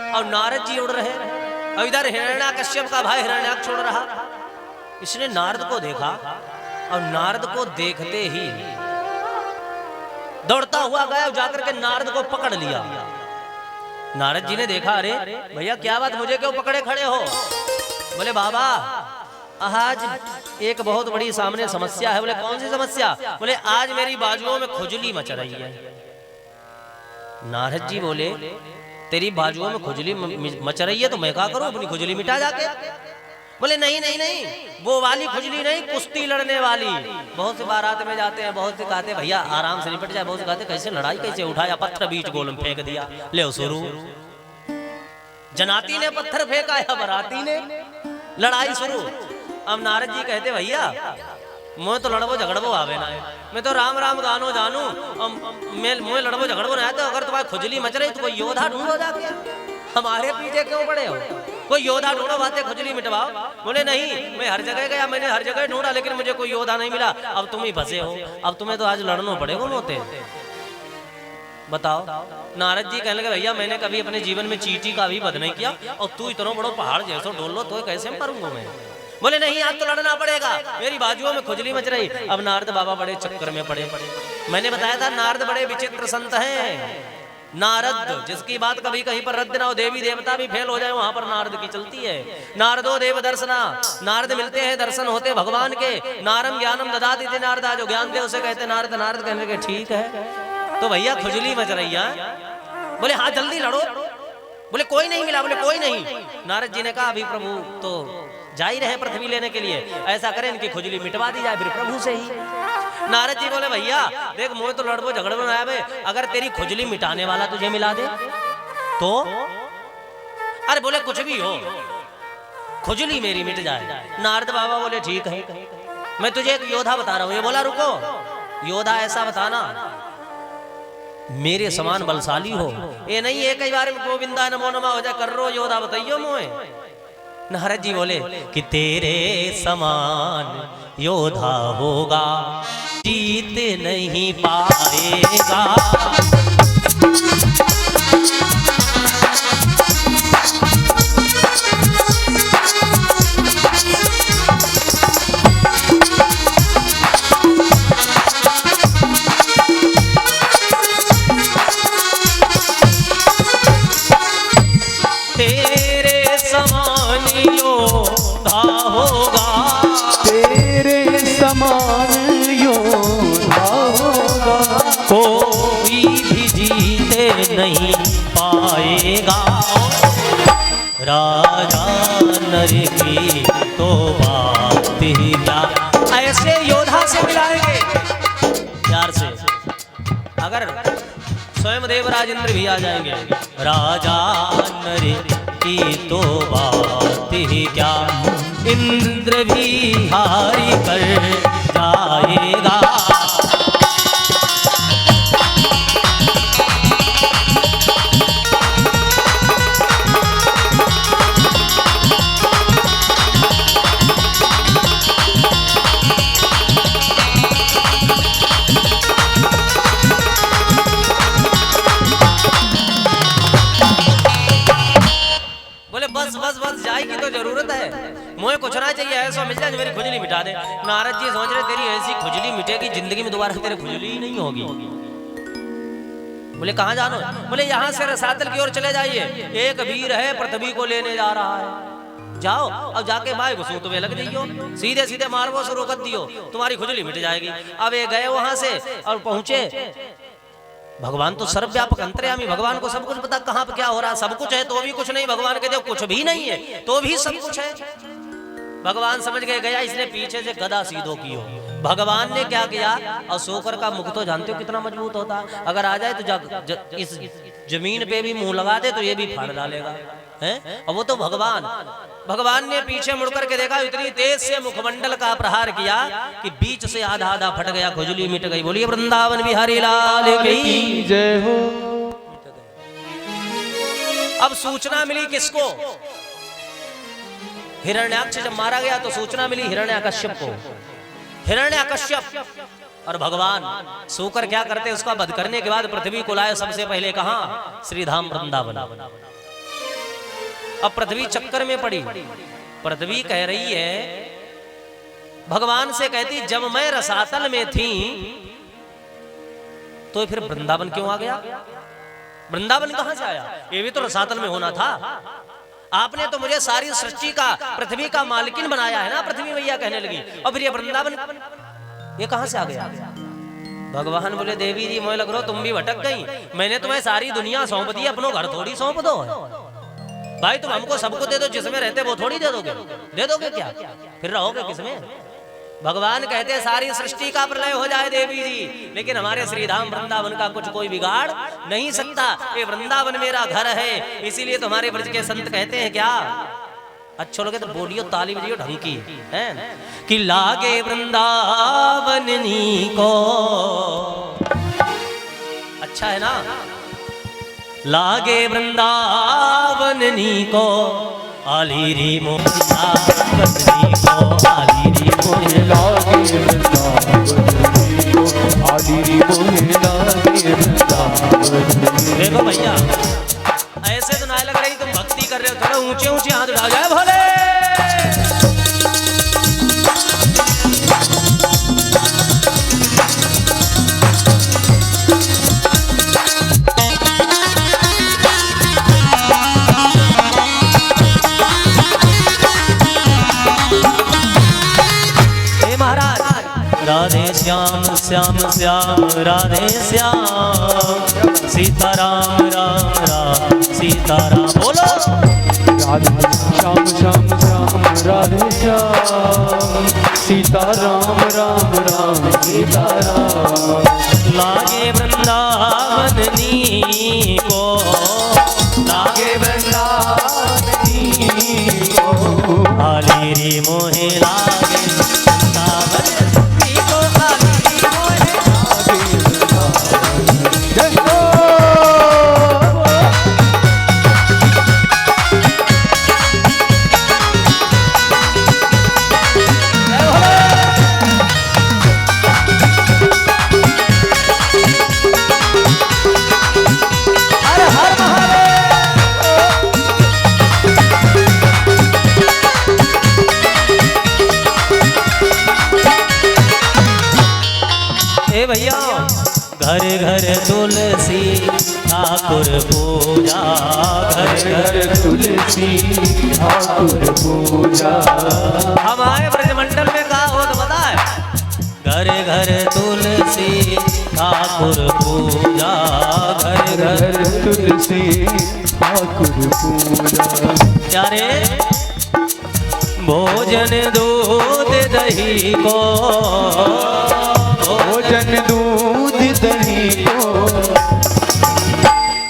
और नारद जी उड़ रहे, और इधर हिरण्याकश्यप का भाई हिरण्याक्ष उड़ रहा। इसने नारद को देखा और नारद को देखते ही दौड़ता हुआ गया, जाकर के नारद को पकड़ लिया। नारद जी ने देखा, अरे भैया क्या बात, मुझे क्यों पकड़े खड़े हो? बोले बाबा आज एक बहुत बड़ी सामने समस्या है। बोले कौन सी समस्या? बोले आज मेरी बाजुओं में खुजली मच रही है। नारद जी बोले तेरी बाजुओं में खुजली मच रही है तो मैं क्या करूं, अपनी खुजली मिटा जाके? बोले नहीं नहीं नहीं, वो वाली खुजली नहीं, कुश्ती लड़ने वाली। बहुत से बारात में जाते हैं, बहुत से कहते भैया आराम से निपट जाए, बहुत से कहते कैसे लड़ाई, कैसे उठाया, पत्थर बीच गोल में फेंक दिया, ले शुरू। जनाती ने पत्थर फेंका या बराती ने, लड़ाई शुरू। अब नारद जी कहते भैया मैं तो लड़बो झगड़बो आवे ना है, मैं तो राम राम गानो जानू, मैं लड़बो झगड़बो ना है। तो अगर तुम्हारी खुजली मच रही तो कोई योद्धा ढूंढो जाके, हमारे पीछे क्यों पड़े हो? कोई योद्धा ढूंढो, बातें खुजली मिटवाओ। बोले नहीं, मैं हर जगह गया, मैंने हर जगह ढूंढा लेकिन मुझे कोई योद्धा नहीं मिला। अब तुम ही फंसे हो, अब तुम्हें तो आज लड़ना पड़ेगा मोते, बताओ। नारद जी कहने लगे भैया मैंने कभी अपने जीवन में चींटी का भी वध नहीं किया, और तू इतना बड़ा पहाड़ जैसा डोल लो तो कैसे मरूंगा मैं? बोले नहीं आज तो लड़ना पड़ेगा, मेरी बाजुओं में खुजली मच रही। अब नारद बाबा बड़े चक्कर में पड़े। मैंने बताया था नारद बड़े विचित्र संत हैं। नारद जिसकी बात कभी कहीं पर रद्द ना हो, देवी देवता भी फेल हो जाए वहां पर नारद की चलती है। नारदो देव दर्शना, नारद मिलते हैं, दर्शन होते भगवान के। नारम ज्ञानम ददाति थे नारदा, जो ज्ञान दे उसे कहते नारद। नारद कहने के ठीक है, तो भैया खुजली मच रही है। बोले हाँ जल्दी लड़ो। बोले कोई नहीं मिला। बोले कोई नहीं। नारद जी ने कहा अभी प्रभु तो जा ही रहे पृथ्वी लेने के लिए, ऐसा करें इनकी खुजली मिटवा दी जाए फिर प्रभु से ही। नारद जी बोले भैया देख मुझे तो लड़बो झगड़बो ना आवे, अगर तेरी खुजली मिटाने वाला तुझे मिला दे तो? अरे बोले कुछ भी हो, खुजली मेरी मिट जाए। नारद बाबा बोले ठीक है, मैं तुझे एक योद्धा बता रहा हूं। ये बोला रुको, योद्धा ऐसा बताना मेरे समान बलशाली हो, ये नहीं है कई बार गोविंदा नमो नमः हो जाए, कर रो योद्धा बताइयो मोए। नारद जी बोले कि तेरे समान योद्धा होगा जीत नहीं पाएगा। कोई भी जीते नहीं पाएगा राजा नर की तो बात ही क्या। ऐसे योद्धा से मिलाएंगे प्यार से, अगर स्वयं देवराज इंद्र भी आ जाएंगे, राजा नर की तो बात ही क्या, इंद्र भी हारी कर जाएगा। बस बस बस जाएगी तो जरूरत है, मुझे कुछ ना चाहिए, ऐसा मिल जाए मेरी खुजली मिटा दे। नारद जी सोच रहे तेरी ऐसी खुजली मिटेगी जिंदगी में दोबारा तेरे खुजली ही नहीं होगी। बोले कहाँ जानो? बोले यहाँ से रसातल की ओर चले जाइए, एक वीर है पृथ्वी को लेने जा रहा है, जाओ अब जाके माए को सूत में लग जाइयो, सीधे सीधे मारवो शुरू कर दियो, तुम्हारी खुजली मिट जाएगी। अब ये गए वहां से और पहुंचे, भगवान तो सर्वव्यापक अंतर्यामी, भगवान को सब कुछ पता कहां पे क्या हो रहा है, सब कुछ है तो भी कुछ नहीं, भगवान के जो कुछ भी नहीं है तो भी सब कुछ है। भगवान समझ गए गया इसने पीछे से गदा सीधो की हो। भगवान ने क्या किया, और सोकर का मुख तो जानते हो कितना मजबूत होता है, अगर आ जाए तो इस जमीन पे भी मुंह लगा दे तो ये भी फाड़ डालेगा है। और वो तो भगवान ने पीछे मुड़कर के देखा, इतनी तेज से मुखमंडल का प्रहार किया कि बीच से आधा आधा फट गया, खुजली मिट गई। बोलिए वृंदावन बिहारी लाल की जय हो। अब सूचना मिली किसको? हिरण्याक्ष जब मारा गया तो सूचना मिली हिरण्याकश्यप को। हिरण्याकश्यप और भगवान सोकर क्या करते, उसका वध करने के बाद पृथ्वी को लाए सबसे पहले कहां? श्रीधाम वृंदावन। अब पृथ्वी चक्कर में पड़ी। पृथ्वी कह रही है भगवान से, कहती जब मैं रसातल में थी तो फिर वृंदावन क्यों आ गया? वृंदावन कहां से आया? ये भी तो रसातल में होना था। आपने तो मुझे सारी सृष्टि का, पृथ्वी का मालिकिन बनाया है ना, पृथ्वी मैया कहने लगी, और फिर ये वृंदावन ये कहां से आ गया? भगवान बोले देवी जी मुझे लग रहा तुम भी भटक गई, मैंने तुम्हें सारी दुनिया सौंप दी, अपनो घर थोड़ी सौंप दो भाई, तुम हमको सबको दे दो, जिसमें रहते वो थोड़ी दे दोगे क्या? फिर रहोगे किसमें? भगवान कहते सारी सृष्टि का प्रलय हो जाए देवी जी, लेकिन हमारे श्रीधाम वृंदावन का कुछ कोई बिगाड़ नहीं सकता। ये वृंदावन मेरा घर है, इसीलिए तुम्हारे ब्रज के संत कहते हैं क्या? अच्छो लगे तो बोलियो, ताली बजियो ढंग की है कि लागे वृंदावन को, अच्छा है ना? लागे वृंदावन को, आली री मोहिला बदली को, आली री मोहिला आली री मोहिला। देखो भैया ऐसे तो ना लग रही तुम भक्ति कर रहे हो, थोड़ा ऊंचे ऊंचे हाथ उठा जाए भोले। राधे श्याम श्याम श्याम राधे श्याम, सीताराम राम राम सीताराम। बोलो राधे श्याम श्याम श्याम राधे श्याम, सीताराम राम राम सीताराम। लागे वृंदावन को, लागे वृंदावन को, आली रे मोहे लागे भैया। घर घर तुलसी ठाकुर पूजा, घर घर तुलसी ठाकुर पूजा। हमारे ब्रजमंडल में कहा हो तो पता है, घर घर तुलसी ठाकुर पूजा, घर घर तुलसी ठाकुर पूजा। प्यारे भोजन दूध दही को, भोजन दूध दही को।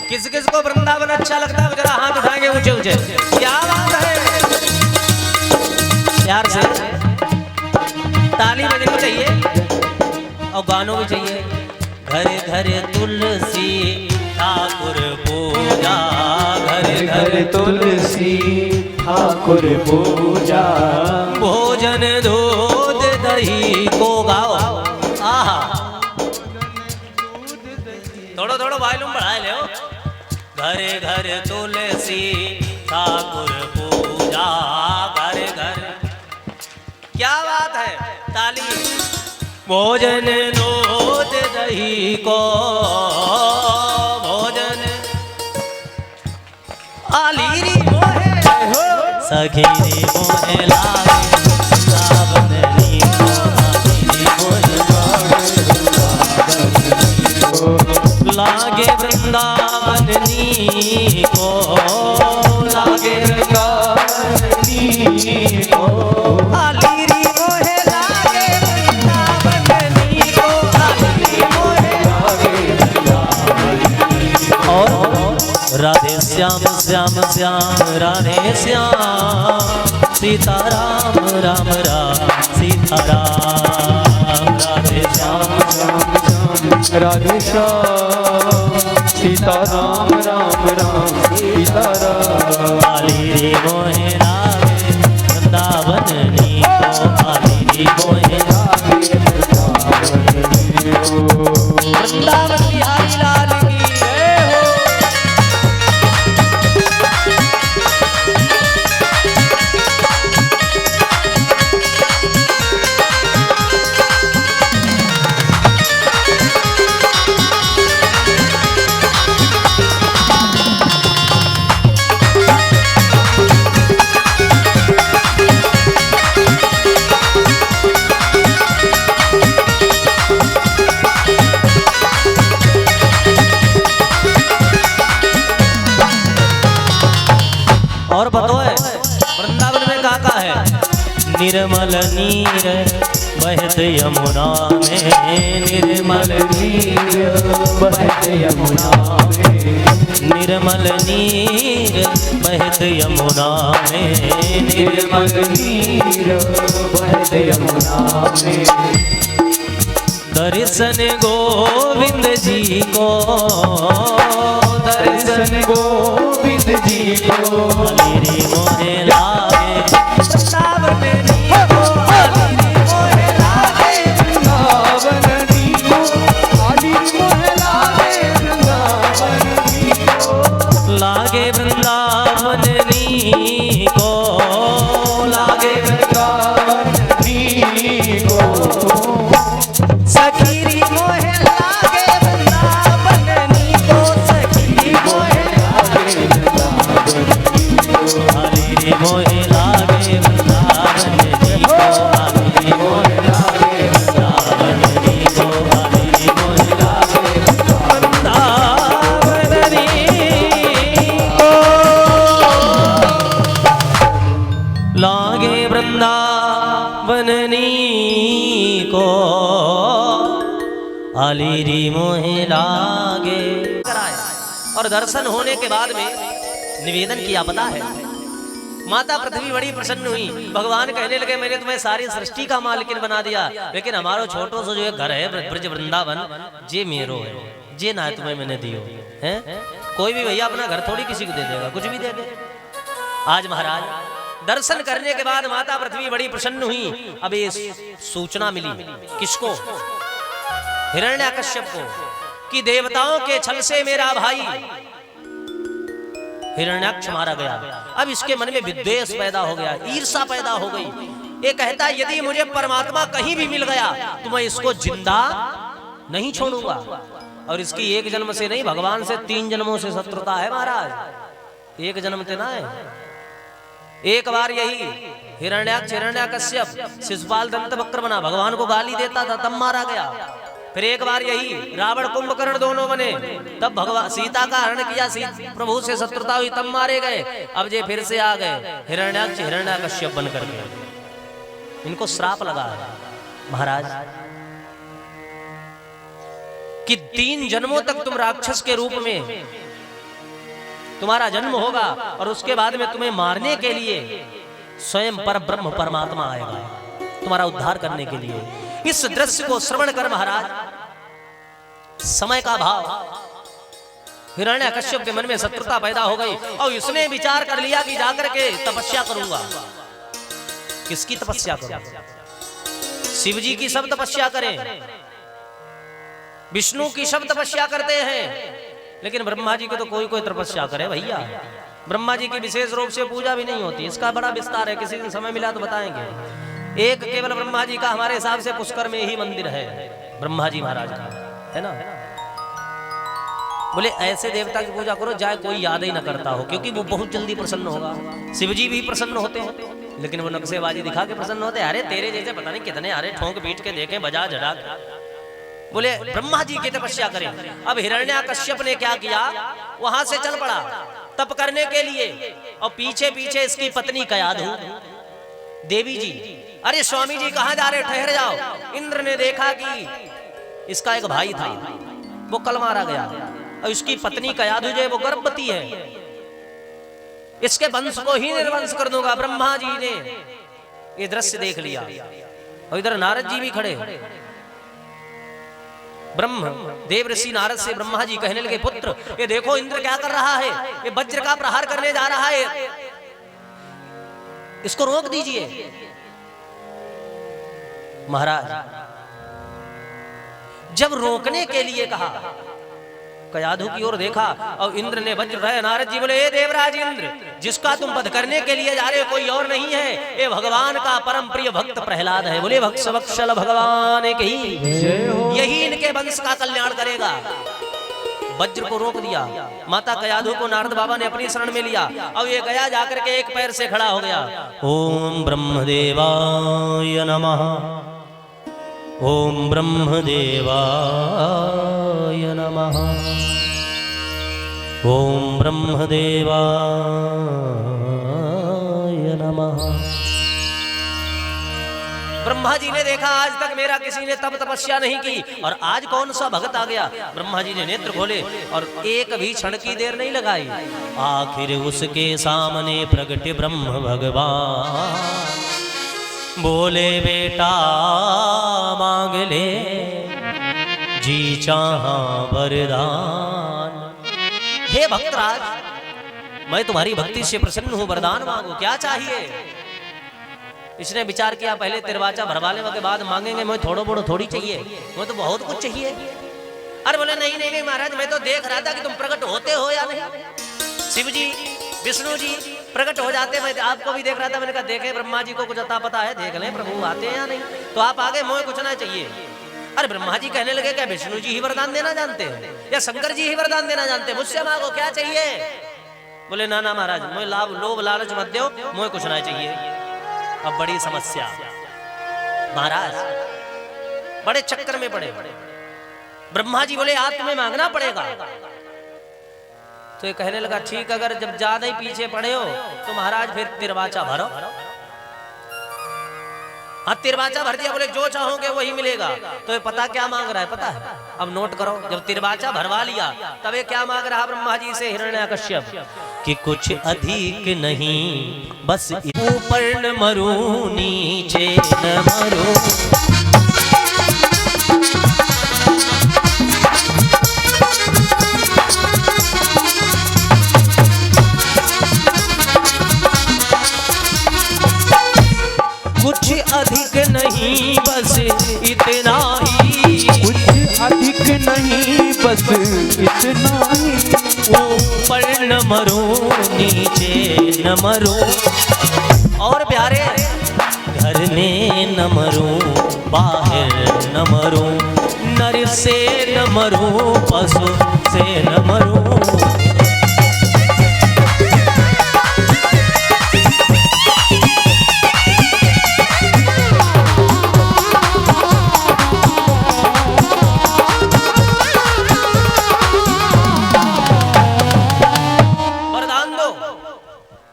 किस किस को वृंदावन अच्छा लगता है जरा हाथ उठाएंगे ऊंचे ऊंचे। क्या बात है, प्यार से ताली बजनी चाहिए और गानों भी चाहिए। घर घर तुलसी ठाकुर पूजा, घर घर तुलसी ठाकुर पूजा। भोजन दूध दही को गाओ। थोड़ो थोड़ो वॉल्यूम बढ़ाए ले। घरे घर तुलसी ठाकुर पूजा, घरे घर। क्या बात है, ताली। भोजन दूध दही को, भोजन आलीरी मोहे सखीरी मोहे लागे सावनरी को, आलीरी मोहे लागे वृंदावनी को, लागे वृंदावनी को। आलीरी मोहे लागे वृंदावनी को, आलीरी मोहे लागे वृंदावनी को। और राधे श्याम श्याम श्याम राधे श्याम, सीताराम राम राम सीताराम। राधे श्याम श्याम राधे श्याम, सीताराम राम राम सीताराम। आली रे मोहे लागे वृंदावनी को, आली रे मोहे लागे वृंदावनी को। वृंदावन बिहारी लाल की जय हो। और बताओ वृंदावन में का है? निर्मल नीर बहत यमुना में, निर्मल नीर बहत यमुना में, निर्मल नीर बहत यमुना में, निर्मल नीर बहत यमुना में। दर्शन गोविंद जी को, दर्शन गोविंद जी को, मेरे मोहे लागे वृंदावन नी को, मेरे मोहे लागे वृंदावन नी को, आदि मोहे लागे वृंदावन नी को, लागे वृंदावन नी को, लागे वृंदावन नी को। सखीरी मोहे लागे वृंदावन नी को, सखीरी मोहे लागे वृंदावन नी को, हरी मोहे लागे वृंदावन नी को, हरी मोहे लागे वृंदावन नी को, हरी मोहे लागे वृंदावन नी को, लागे वृंदावन नी को, अलीरी मोहे लागे। और दर्शन होने के बाद में निवेदन किया पता है, माता पृथ्वी बड़ी प्रसन्न हुई। भगवान कहने लगे मैंने तुम्हें सारी सृष्टि का मालिकिन बना दिया, लेकिन हमारो छोटो सा जो एक घर है ब्रज वृंदावन, जे मेरो है, जे ना तुम्हें मैंने दियो है। कोई भी भैया अपना घर थोड़ी किसी को दे देगा, कुछ भी दे दे। आज महाराज दर्शन करने के बाद माता पृथ्वी बड़ी प्रसन्न हुई। अब ये सूचना मिली किसको? हिरण्याकश्यप को, कि देवताओं के छल से मेरा भाई हिरण्याक्ष मारा गया। अब इसके मन में विद्वेष पैदा हो गया, ईर्षा पैदा हो गई। ये कहता है यदि मुझे परमात्मा कहीं भी मिल गया तो मैं इसको जिंदा नहीं छोड़ूंगा। और इसकी एक जन्म से नहीं, भगवान से 3 जन्मों से शत्रुता है महाराज, एक जन्म से ना है। एक बार यही हिरण्याकश्यप शिशुपाल दंत वक्र बना, भगवान को गाली देता था, तब मारा गया। फिर एक बार यही रावण कुंभकर्ण दोनों बने, तब भगवान सीता का हरण किया, प्रभु से शत्रुता हुई, तब मारे गए। अब ये फिर से आ गए हिरण्याकश्यप बन करके। इनको श्राप लगा महाराज कि 3 जन्मों तक तुम राक्षस के रूप में तुम्हारा जन्म होगा, और उसके बाद में तुम्हें मारने के लिए स्वयं पर ब्रह्म परमात्मा आएगा तुम्हारा उद्धार करने के लिए। इस दृश्य को श्रवण कर महाराज समय का भाव, हिरण्याकश्यप के मन में शत्रुता पैदा हो गई और इसने विचार कर लिया कि जाकर के तपस्या करूंगा। किसकी तपस्या करूं? शिव जी की सब तपस्या करें, विष्णु की सब तपस्या करते हैं, लेकिन ब्रह्मा जी को तो कोई कोई तपस्या करे भैया। ब्रह्मा जी की विशेष रूप से पूजा भी नहीं होती, इसका बड़ा विस्तार है, किसी दिन समय मिला तो बताएंगे। एक केवल ब्रह्मा जी का हमारे हिसाब से पुष्कर में ही मंदिर है, ब्रह्मा जी महाराज का, है ना। बोले ऐसे देवता की पूजा करो जाए कोई याद ही ना करता हो, क्योंकि वो बहुत जल्दी प्रसन्न होगा। शिव जी भी प्रसन्न होते हैं, लेकिन वो नक्शेबाजी दिखा के प्रसन्न होते। अरे तेरे जैसे पता नहीं कितने, अरे ठोंक पीट के देखे, बजा जड़ा। बोले ब्रह्मा जी की तपस्या करें। अब हिरण्याकश्यप ने क्या किया, वहां से चल पड़ा तप करने के लिए, और पीछे पीछे इसकी पत्नी कयाधु देवी जी, अरे स्वामी जी कहां जा रहे, ठहर जाओ। इंद्र ने देखा कि इसका एक भाई था, वो कल मारा गया, और इसकी पत्नी कयाधु जो है वो गर्भवती है, इसके वंश को ही निर्वंश कर दूंगा। ब्रह्मा जी ने ये दृश्य देख लिया, और इधर नारद जी भी खड़े। ब्रह्म देव ऋषि नारद से ब्रह्मा जी कहने लगे, पुत्र ये देखो इंद्र क्या कर रहा है, ये वज्र का प्रहार करने जा रहा है, इसको रोक दीजिए। महाराज जब रोकने के लिए कहा, कयाधु की ओर देखा और इंद्र ने वज्र उठाया। नारद जी बोले, ए देवराज इंद्र, जिसका तुम वध करने के लिए जा रहे हो कोई और नहीं है, ये भगवान का परम प्रिय भक्त प्रहलाद है। बोले भक्त वत्सल भगवान की, यही इनके वंश का कल्याण करेगा। वज्र को रोक दिया। माता कयाधु को नारद बाबा ने अपनी शरण में लिया, और ये गया जाकर के एक पैर से खड़ा हो गया। ओम ब्रह्मदेवाय नमः, ओम ब्रह्मदेवाय नमः, ओम ब्रह्मदेवाय नमः। ब्रह्मा जी ने देखा आज तक मेरा किसी ने तप तपस्या नहीं की, और आज कौन सा भगत आ गया। ब्रह्मा जी ने नेत्र खोले और एक भी क्षण की देर नहीं लगाई। आखिर उसके सामने प्रगट ब्रह्म भगवान, बोले बेटा मांग ले जी चाहा वरदान। हे भक्तराज, मैं तुम्हारी भक्ति से प्रसन्न हूं, वरदान मांगो, क्या चाहिए। इसने विचार किया, पहले तिरवाचा भरवा लेने के बाद मांगेंगे, मैं थोड़ा बोड़ो थोड़ी चाहिए, मैं तो बहुत कुछ चाहिए। अरे बोले नहीं नहीं नहीं महाराज, मैं तो देख रहा था कि तुम प्रकट होते हो या नहीं। शिव जी विष्णु जी प्रकट हो जाते, मैं आपको भी देख रहा था। मैंने कहा देखे ब्रह्मा जी को कुछ अता पता है, देख लें प्रभु आते हैं या नहीं, तो आप आगे, मुझे कुछ ना चाहिए। अरे ब्रह्मा जी कहने लगे, क्या विष्णु जी ही वरदान देना जानते हैं या शंकर जी ही वरदान देना जानते हैं, मुझसे मांगो क्या चाहिए। बोले ना ना महाराज, मुझे लोभ लालच मत दो, मुझे कुछ ना चाहिए। अब बड़ी समस्या, महाराज बड़े चक्कर में पड़े। ब्रह्मा जी बोले आप तुम्हें मांगना पड़ेगा। तो ये कहने लगा ठीक, अगर जब ज्यादा ही पीछे पड़े हो तो महाराज फिर तिरवाचा भरो। हाँ तिरवाचा भर दिया, बोले जो चाहोगे वही मिलेगा। तो ये पता क्या मांग रहा है, पता है, अब नोट करो। जब तिरवाचा भरवा लिया तब ये क्या मांग रहा ब्रह्मा जी से हिरण्याकश्यप, कि कुछ अधिक नहीं बस ऊपर न मरूं नीचे न मरूं। कुछ अधिक नहीं बस इतना ही, कुछ अधिक नहीं बस इतना ही, ऊपर न मरूं नीचे न मरूं। और प्यारे, घर में न मरूं बाहर न मरूं, नर से न मरूं पशु से न मरूं।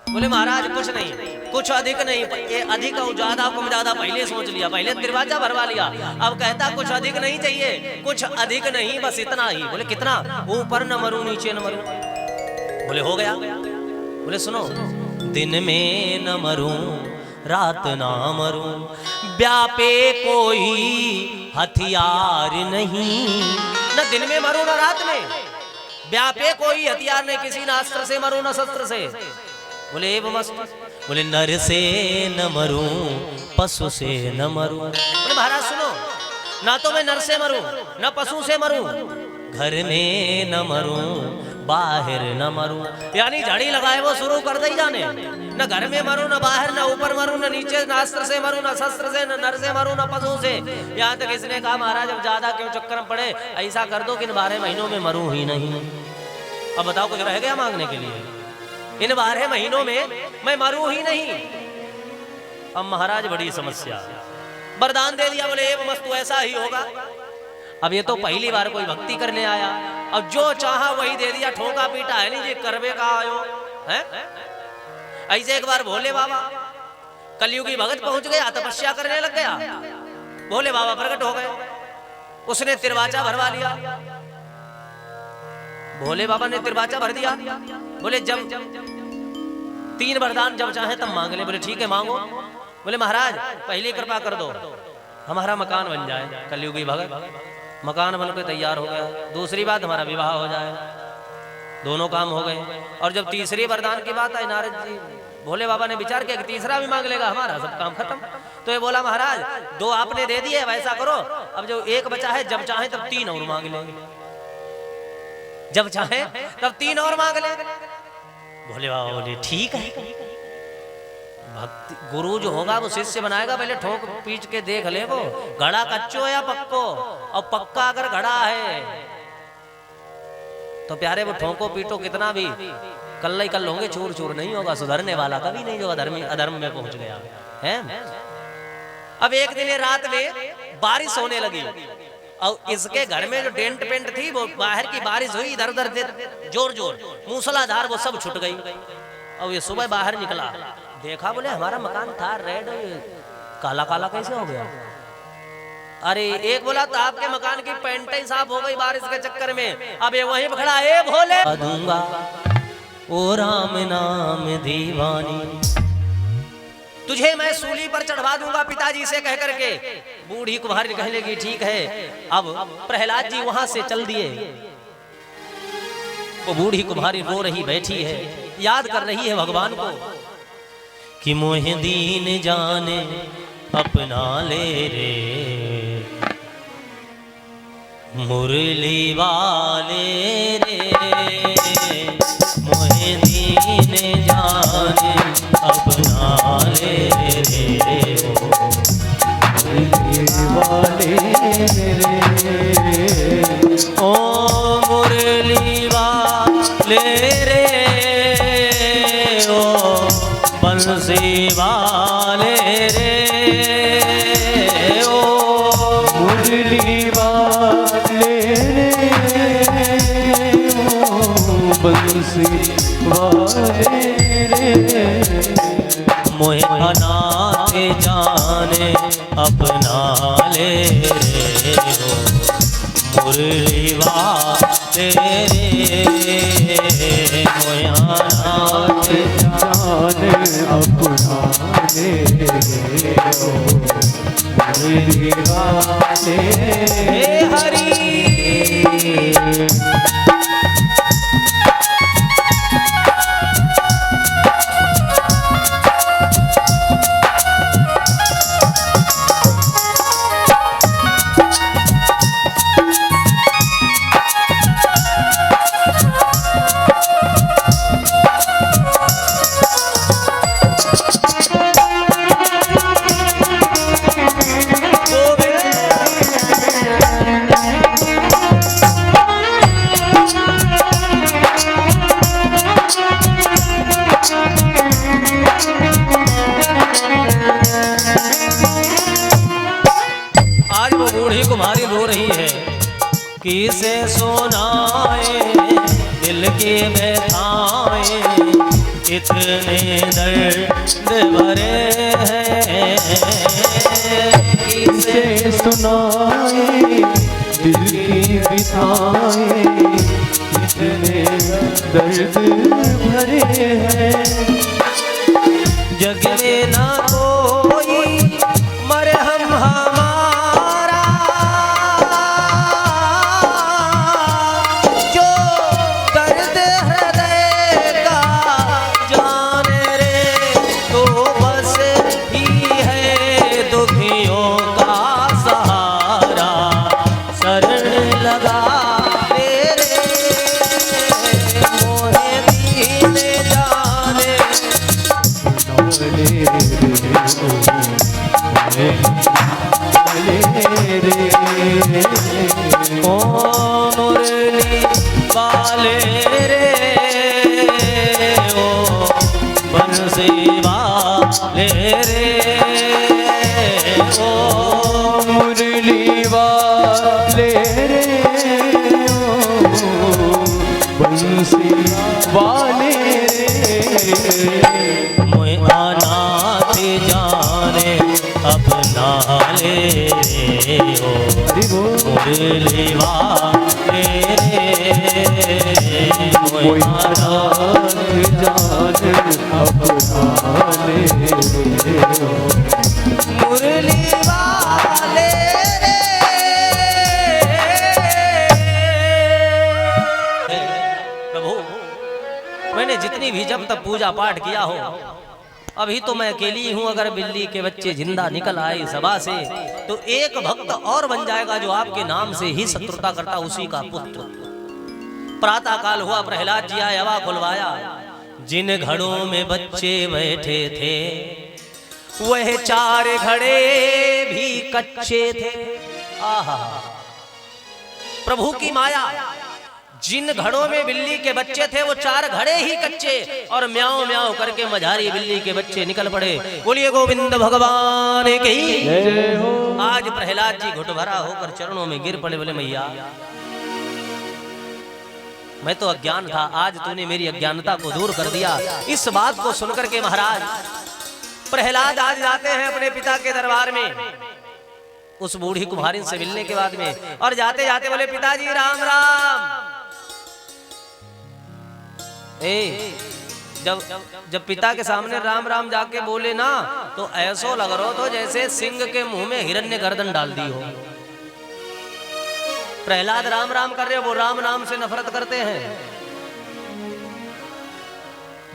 बोले महाराज कुछ नहीं, कुछ अधिक नहीं, ये अधिक और ज्यादा कम ज्यादा पहले सोच लिया, पहले तिरवाचा भरवा लिया। अब कहता कुछ अधिक नहीं चाहिए, कुछ अधिक नहीं बस इतना ही। बोले कितना, ऊपर न मरूं नीचे न मरूं। बोले हो गया। बोले सुनो, दिन में न मरूं रात ना मरूं, व्यापे कोई हथियार नहीं। न दिन में मरूं न रात में, व्यापे कोई हथियार नहीं, किसी न अस्त्र से मरूं न शस्त्र से। बोले बोले नर से न मरूं पशु से न मरूं। बोले महाराज सुनो, ना तो मैं नर से मरूं न पशु से मरूं, घर में न मरूं बाहर न मरूं। यानी झाड़ी लगाए वो शुरू कर दे जाने, न घर में मरूं न बाहर, न ऊपर मरूं न नीचे, न अस्त्र से मरूं न शस्त्र से, न नर से मरूं न पशु से। यहाँ तक इसने कहा महाराज अब ज्यादा क्यों चक्कर में पड़े, ऐसा कर दो कि इन 12 महीनों में मरूं ही नहीं। अब बताओ कुछ रह गया मांगने के लिए, इन 12 महीनों में मैं मरूं ही नहीं। अब महाराज बड़ी समस्या, वरदान दे दिया, बोले एवं मस्तु ऐसा ही होगा। अब ये तो पहली बार कोई भक्ति करने आया, अब जो चाहा वही दे दिया, ठोका पीटा है नहीं जी, करवे का आयो है। ऐसे एक बार भोले बाबा कलयुगी भगत पहुंच गया, तपस्या करने लग गया, भोले बाबा प्रकट हो गए, उसने तिरवाचा भरवा लिया। भोले बाबा ने तिरवाचा भर दिया। बोले जब 3 वरदान जब चाहे तब मांग ले। बोले ठीक है मांगो। बोले महाराज पहली कृपा कर दो, हमारा मकान बन जाए। कलयुगी भगत मकान बन के तैयार हो गया। दूसरी बात हमारा विवाह हो जाए, दोनों काम हो गए। और जब तीसरी वरदान की बात आई, नारद जी भोले बाबा ने विचार किया कि तीसरा भी मांग लेगा, हमारा सब काम खत्म। तो ये बोला महाराज 2 आपने दे दिए, वैसा करो अब जो 1 बचा है जब चाहे तब 3 और मांग लेंगे, जब चाहे तब 3 और मांग ले। भोले बाबा बोले ठीक है। भक्ति गुरु जो होगा वो शिष्य बनाएगा, पहले ठोक पीट के देख ले वो घड़ा कच्चो या पक्को, और पक्का अगर घड़ा है तो प्यारे वो ठोको पीटो कितना भी कल ही कल होंगे, चूर चूर नहीं होगा। सुधरने वाला कभी नहीं जो अधर्म में पहुंच गया है। अब एक दिन रात में बारिश होने लगी, और इसके घर में जो डेंट पेंट थी वो बाहर की बारिश हुई, इधर उधर जोर जोर मूसलाधार वो सब छूट गई। और ये सुबह बाहर निकला, देखा, बोले हमारा मकान था रेड, काला काला कैसे हो गया? अरे एक बोला तो आपके मकान की पेंट ही साफ हो गई बारिश के चक्कर में, अब ये वहीं पे खड़ा है भोले दूंगा ओ राम नाम दीवानी, तुझे मैं सूली पर चढ़वा दूंगा पिताजी से कह करके। बूढ़ी कुम्हारी कहने लगी ठीक है। अब प्रहलाद जी वहां से चल दिए। वो बूढ़ी कुम्हारी रो रही बैठी है, याद कर रही है भगवान को कि मोहे दीन जाने अपना ले रे मुरली वाले रे, मोहे दीन जाने अपना ले रे मुरली वाले रे, ओ मुरली वाले रे, ओ बंसी वाले रे, ओ मुरली वाले रे, ओ बंसी वाले रे, मोहे अनाथ जाने अपना ले रे, ओ मुरली वाले रे, मोहे अनाथ जाने अपना ले रे, ओ मुरली वाले हरी। किसे सुनाए दिल के व्यथाएं, इतने दर्द भरे हैं, किसे सुनाए दिल की व्यथाएं, इतने दर्द भरे हैं, जग में ना कोई मरहम हमारा, जो दर्द हृदय का जाने रे, तो बस ही है दुखियों का सहारा, शरण लगा तेरे मोहे दीन जाने ओ मुरली वाले रे, ओ बंसी वाले रे, ओ मुरली वाले रे, ओ बंसी वाले रे, मोहे अनाथ जाने अपना ले रे, ओ मुरली वाले रे, मोहे अनाथ जान अपना ले रे, मुरली वाले रे। प्रभु, मैंने जितनी भी जब तक पूजा पाठ किया हो, अभी तो मैं अकेली हूं। अगर बिल्ली के बच्चे जिंदा निकल आए सभा से, तो एक भक्त और बन जाएगा जो आपके नाम से ही शत्रुता करता, उसी का पुत्र। प्रातः काल हुआ, प्रहलाद जी आए, हवा खुलवाया। जिन घड़ों में बच्चे बैठे थे, वह 4 घड़े भी कच्चे थे। आहा, प्रभु की माया। जिन घड़ों में बिल्ली के बच्चे थे, वो 4 घड़े ही कच्चे, और म्याऊं म्याऊं करके मझारी बिल्ली के बच्चे निकल पड़े। बोलिए गोविंद भगवान की जय हो। आज प्रहलाद जी घुट भरा होकर चरणों में गिर पड़े, बोले मैया मैं तो अज्ञान था, आज तूने मेरी अज्ञानता को दूर कर दिया। इस बात को सुनकर के महाराज प्रहलाद आज जाते हैं अपने पिता के दरबार में उस बूढ़ी कुम्हारिन से मिलने के बाद में, और जाते जाते बोले पिताजी राम राम। जब पिता के सामने राम राम जाके बोले ना तो ऐसो लग रहा तो जैसे सिंह के मुंह में हिरण्य गर्दन डाल दी हो। प्रहलाद राम राम कर रहे हो, वो राम नाम से नफरत करते हैं।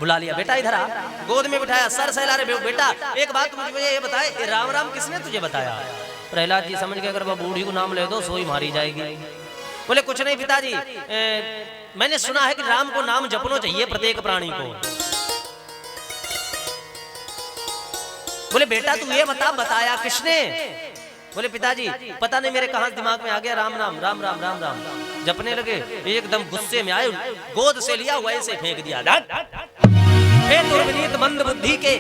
बुला लिया, बेटा इधर आ, गोद में बिठाया, सर सहला रहे, बेटा एक बात मुझे ये बताए, राम राम किसने तुझे बताया? प्रहलाद जी समझ गए अगर वह बूढ़ी को नाम ले दो सोई मारी जाएगी। बोले कुछ नहीं पिताजी, मैंने सुना है कि राम को नाम जपना चाहिए प्रत्येक प्राणी को। बोले बेटा तू ये बताया किसने? बोले पिताजी पता नहीं मेरे कहां दिमाग में आ गया राम नाम, राम राम राम राम जपने लगे। एकदम गुस्से में आए, गोद से लिया हुआ ऐसे फेंक दिया। हे दुर्विनीत मंद बुद्धि के,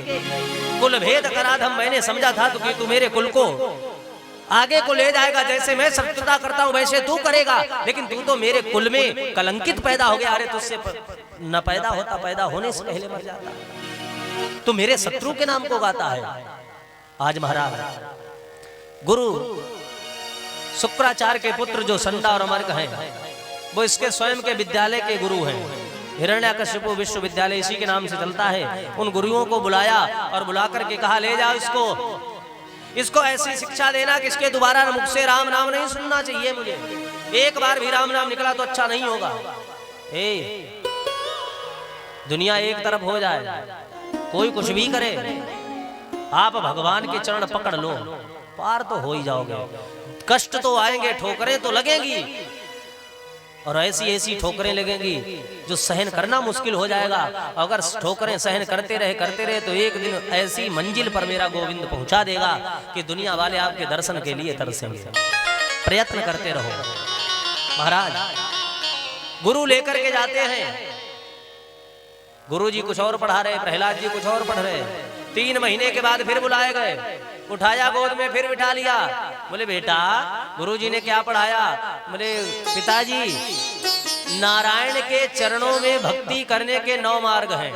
कुल भेद कराधम, मैंने समझा था कि तू मेरे कुल को आगे को ले जाएगा, जैसे मैं शत्रुता करता हूं वैसे तू करेगा, लेकिन तू तो मेरे कुल में कलंकित पैदा हो गया। अरे तुझसे न पैदा होता, पैदा होने से पहले मर जाता। तू मेरे शत्रु के नाम को गाता है। आज महाराज गुरु शुक्राचार्य के पुत्र जो संडा और अमर्क हैं, वो इसके स्वयं के विद्यालय के गुरु हैं। हिरण्याकशिपु विश्वविद्यालय इसी के नाम से चलता है। उन गुरुओं को बुलाया और बुला करके कहा ले जाओ इसको ऐसी शिक्षा देना कि इसके दोबारा मुख से राम नाम नहीं सुनना चाहिए मुझे। एक बार भी राम नाम निकला तो अच्छा नहीं होगा। दुनिया एक तरफ हो जाए, कोई कुछ भी करे, आप भगवान के चरण पकड़ लो, पार तो हो ही जाओगे। कष्ट तो आएंगे, ठोकरें तो लगेंगी, और ऐसी ठोकरें लगेंगी जो सहन करना मुश्किल हो जाएगा। अगर ठोकरें सहन करते रहे तो एक दिन ऐसी मंजिल पर मेरा गोविंद पहुंचा देगा कि दुनिया वाले आपके दर्शन के लिए तरसेंगे। प्रयत्न करते रहो। महाराज गुरु लेकर के जाते हैं, गुरु जी कुछ और पढ़ा रहे, प्रहलाद जी कुछ और पढ़ रहे। 3 महीने के बाद फिर बुलाए गए, उठाया गोद में, फिर बिठा लिया। बोले बेटा गुरुजी ने क्या पढ़ाया? बोले पिताजी नारायण के चरणों में भक्ति करने के 9 मार्ग हैं।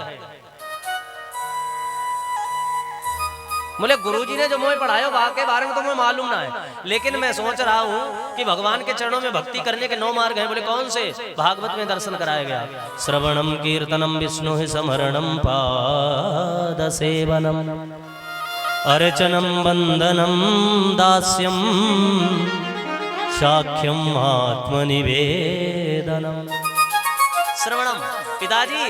बोले गुरुजी ने जो मुझे पढ़ाया वहां के बारे में तो मुझे मालूम ना है, लेकिन मैं सोच रहा हूँ कि भगवान के चरणों में भक्ति करने के 9 मार्ग हैं। बोले कौन से? भागवत में दर्शन कराया गया। श्रवणम कीर्तनम विष्णु स्मरणम पाद सेवनम अर्चनम वंदनम दास्यम साख्यम आत्मनिवेदनम। श्रवणम पिताजी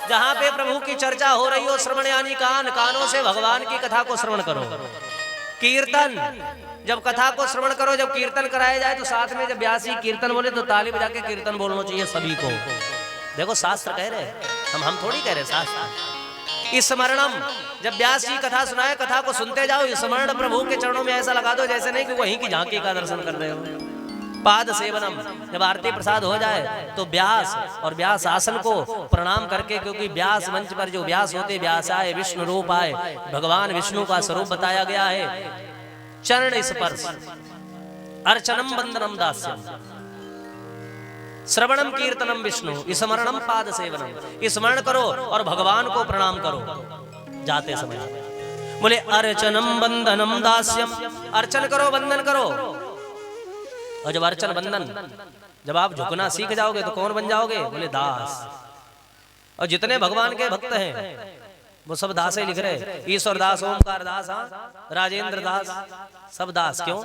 जहाँ पे प्रभु की चर्चा हो रही हो, श्रवण यानी कान, कानों से भगवान की कथा को श्रवण करो। कीर्तन, जब कथा को श्रवण करो, जब कीर्तन कराया जाए तो साथ में जब व्यासी कीर्तन बोले तो ताली बजा के कीर्तन बोलना चाहिए सभी को। देखो शास्त्र कह रहे, हम थोड़ी कह रहे, शास्त्र। स्मरणम, जब व्यास जी कथा सुनाए कथा को सुनते जाओ, स्मरण प्रभु के चरणों में ऐसा लगा दो जैसे नहीं कि वहीं की झांकी का दर्शन कर रहे हो। पाद सेवनम, जब आरती प्रसाद हो जाए तो व्यास और व्यास आसन को प्रणाम करके, क्योंकि व्यास मंच पर जो व्यास होते, व्यास आए विष्णु रूप आए, भगवान विष्णु का स्वरूप बताया गया है। चरण स्पर्श, अर्चनम वंदनम दास्यम, श्रवणम कीर्तनम विष्णु स्मरणम पाद सेवनम। स्मरण करो और भगवान को प्रणाम करो जाते समय। बोले अर्चनम वंदनम दास्यम, अर्चन करो, वंदन करो। और जब अर्चन वंदन, जब आप झुकना सीख जाओगे तो कौन बन जाओगे? बोले दास। और जितने भगवान के भक्त हैं वो सब दास ही लिख रहे। ईश्वर दास, ओमकार दास, राजेंद्र दास, सब दास। क्यों?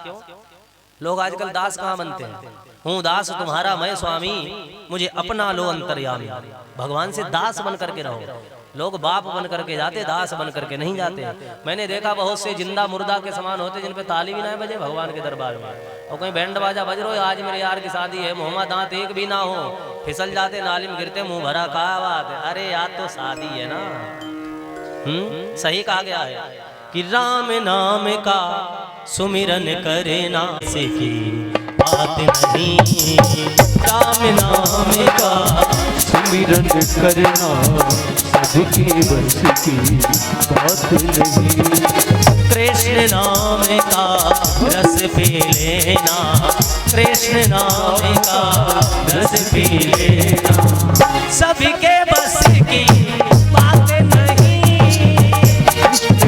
लोग आजकल दास कहाँ बनते हैं? हूँ दास तुम्हारा मैं स्वामी, मुझे अपना लो अंतर्यामी। भगवान से दास बन करके रहो। लोग बाप बन करके जाते, दास बन करके नहीं जाते। मैंने देखा बहुत से जिंदा मुर्दा के समान होते जिन पे ताली भी ना बजे भगवान के दरबार में, और कहीं बैंड बाजा बज रहा है, आज मेरे यार की शादी है, मुहम्मद दांत एक भी ना हो, फिसल जाते, नाली में गिरते, मुंह भरा का बात है। अरे यार तो शादी है ना। सही कहा गया है कि राम नाम का सुमिरन करे ना से की बात नहीं, राम नाम का सुमिरन करना सबके बस की बात नहीं। कृष्ण नाम का रस पी लेना, कृष्ण नाम का रस पी लेना सबके बस की बात नहीं। कृष्ण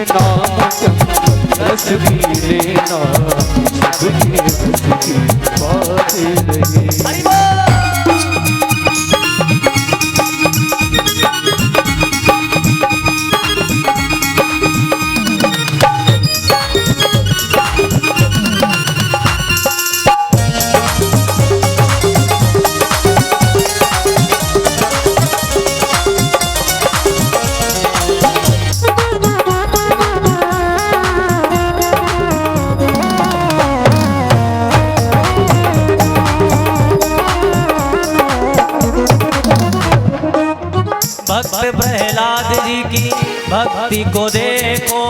जी की भक्ति को देखो,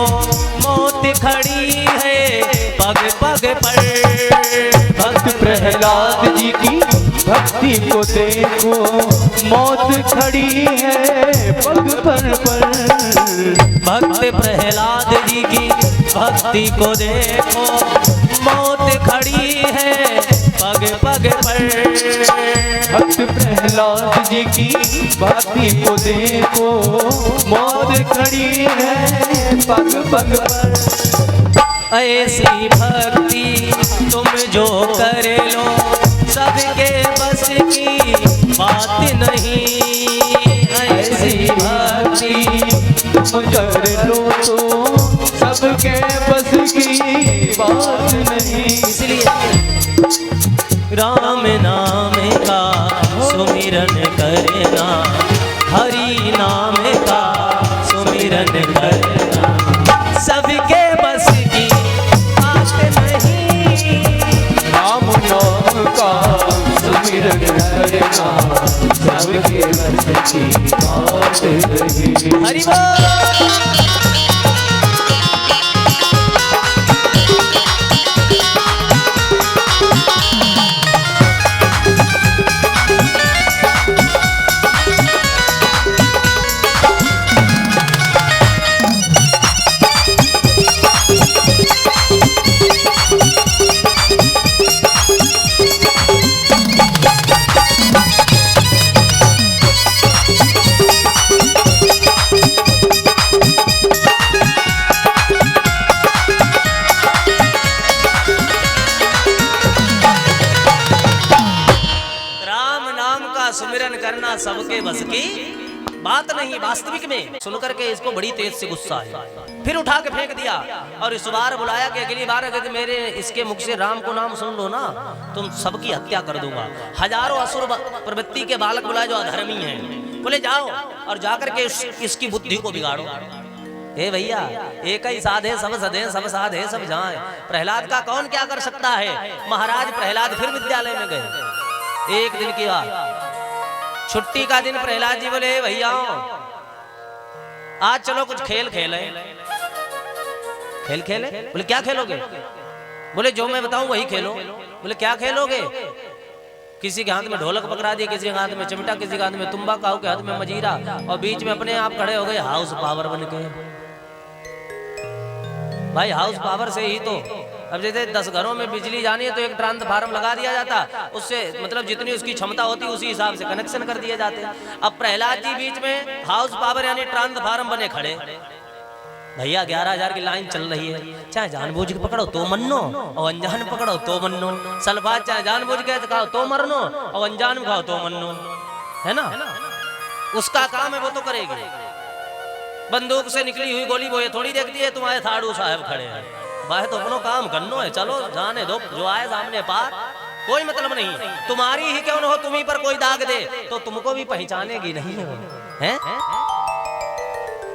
मौत खड़ी है पग पग पर। भक्त प्रहलाद जी की भक्ति को देखो, मौत खड़ी है पग पर। भक्त प्रहलाद जी की भक्ति को देखो, मौत खड़ी है पग पग पर। भक्त प्रहलाद जी की भक्ति को देखो, मौत खड़ी है पग पग पर। ऐसी भक्ति तुम जो कर लो, सबके बस की बात नहीं। ऐसी भक्ति तुम कर लो तो सबके बस की बात नहीं। इसलिए राम नाम का सुमिरन करना, हरि नाम का सुमिरन करना, सबके बस की बात नहीं। राम नाम का सुमिरन करना, सबके बस की बात नहीं। हरि बोल। सुमिरन करना सबके बस की बात नहीं। वास्तविक में सुनकर के इसको बड़ी तेज से गुस्सा है, फिर उठा के फेंक दिया और इस बार बुलाया कि अगली बार अगर मेरे इसके मुख से राम को नाम सुन लो ना, तुम सबकी हत्या कर दूंगा। हजारों असुर प्रवृत्ति के बालक बुलाए जो अधर्मी हैं, बोले जाओ और जाकर के इसकी बुद्धि को बिगाड़ो। हे भैया, एक ही साधे सब सधे, सब साधे सब जाए। प्रहलाद का कौन क्या कर सकता है। महाराज प्रहलाद फिर विद्यालय में गए। एक दिन की बात, छुट्टी का दिन, प्रहलाद जी बोले भैया आज चलो कुछ खेल खेले। खेल खेले? बोले क्या खेलोगे? बोले जो मैं बताऊं वही खेलो। बोले क्या खेलोगे? किसी के हाथ में ढोलक पकड़ा दिया, किसी के हाथ में चिमटा, किसी के हाथ में तुम्बा, काऊ के हाथ में मजीरा, और बीच में अपने आप खड़े हो गए हाउस पावर बन के। भाई हाउस पावर से ही तो अब जैसे 10 घरों में बिजली जानी है तो एक ट्रांसफार्मर लगा दिया जाता, उससे मतलब जितनी उसकी क्षमता होती उसी हिसाब से कनेक्शन कर दिए जाते। अब प्रहलाद जी बीच में हाउस पावर यानी ट्रांसफार्मर बने खड़े। भैया 11,000 की लाइन चल रही है, चाहे जानबूझ के पकड़ो तो मन्नो और अनजान पकड़ो तो मन्नो। सलफात चाहे जानबूझ के खाओ तो मरनो और अनजान में खाओ तो मन्नो, है ना। उसका काम है, वो तो करेगी। बंदूक से निकली हुई गोली वो ये थोड़ी देखती है तुम्हारे थाड़ू साहब खड़े हैं। भाई तो अपनो काम करनो है, चलो जाने दो, जो आए सामने पार, कोई मतलब नहीं। तुम्हारी ही क्यों न हो, तुम्ही पर कोई दाग दे तो तुमको भी पहचानेगी नहीं है।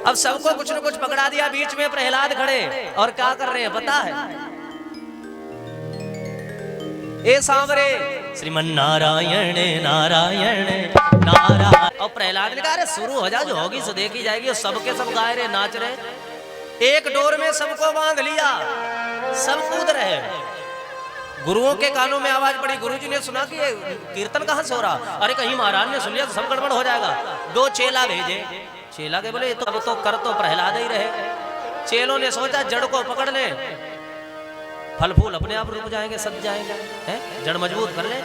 अब सबको कुछ न कुछ पकड़ा दिया, बीच में प्रहलाद खड़े और क्या कर रहे हैं पता है। ए सांवरे श्रीमन नारायण नारायण नारायण। और प्रहलाद ने कहा अरे शुरू हो जा, जो होगी सो देखी जाएगी। और सबके सब गाय रहे, नाच रहे, एक डोर में सबको बांध लिया, सब कूद रहे। गुरुओं के कानों में आवाज पड़ी, गुरुजी ने सुना कि ये कीर्तन कहां से हो रहा। अरे कहीं महाराज ने सुन लिया तो सब गड़बड़ हो जाएगा। 2 चेला भेजे, चेला के बोले तो अब तो कर तो प्रहलाद ही रहे। चेलों ने सोचा जड़ को पकड़ ले, फल फूल अपने आप रुक जाएंगे, सज जाएंगे, हैं जड़ मजबूत कर ले।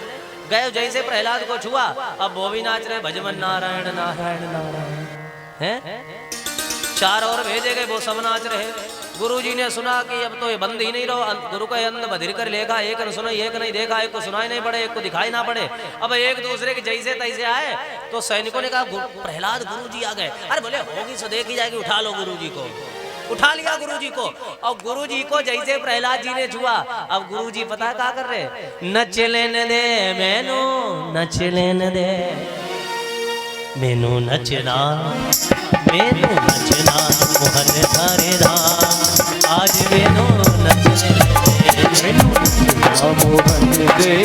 गए जैसे प्रहलाद को छुआ, अब वो भी नाच रहे भजमन नारायण नारायण नारायण, हैं 4 और भेजे गए, वो सब नाच रहे। गुरुजी ने सुना कि अब तो ये बंद ही नहीं रहो, गुरु का अंध बधिर कर लेगा। एक न सुना, एक नहीं देखा, एक को सुनाई नहीं पड़े, एक को दिखाई ना पड़े। अब एक दूसरे के जैसे तैसे आए तो सैनिकों ने कहा प्रहलाद गुरुजी आ गए। अरे बोले होगी सो देखी जाएगी, उठा लो गुरुजी को। उठा लिया गुरुजी को, और गुरुजी को जैसे प्रहलाद जी ने छुआ, अब गुरुजी पता क्या कर रहे, नच लेने दे मैनू, नच लेने दे मैनू, नचना मैनू नचना मोहन थारे राम, आज मैनू नच लेने मोहन दे,